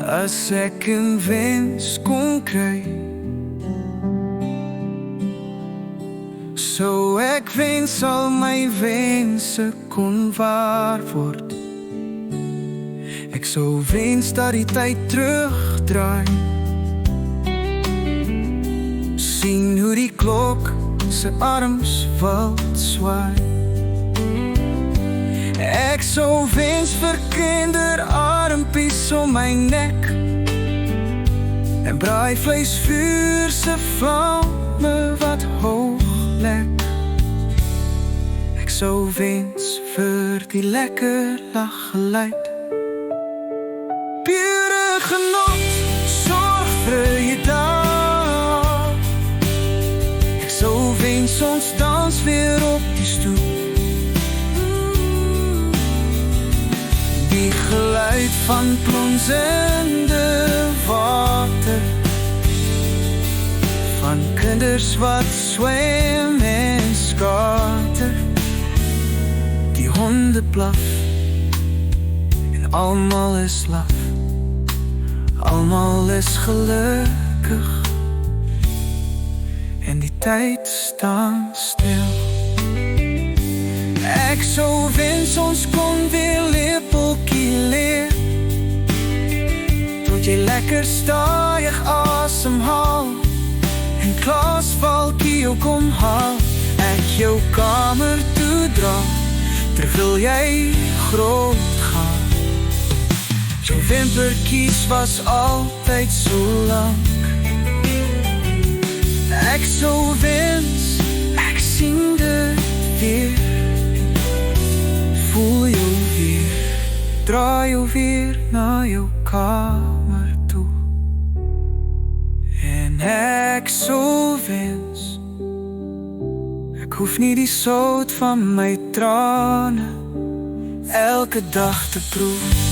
as ek 'n wens kon kry, sou ek wens al my wense kon waar word. Ek sou wens dat die tyd terugdraai, sien hoe die klok se arms wild swaai. Ek sou wens vir kinderarmpies om my nek, en braaivleisvuur se vlamme wat hoog lek. Ek sou wens vir die lekker laggeluid, pure genot, sorg vir je dag. Ek sou wens ons dans weer op die stoep, die geluid van plonsende water, van kinders wat swem en skater, die honde blaf en almal is laf, almal is gelukkig en die tyd staan stil. Ek sou wens ons kon weer lepeltjie leer, tot jy lekker stadig asemhaal en klasvalkie jou kom haal. Ek jou kamer toe dra terwyl jy groot gaan. Jou wimpertjies was altyd so lank. Ek sou wens ek sien dit weer, voel jou weer, draai jou weer na jou kamer toe. En ek sou wens ek hoef nie die sout van my trane elke dag te proef.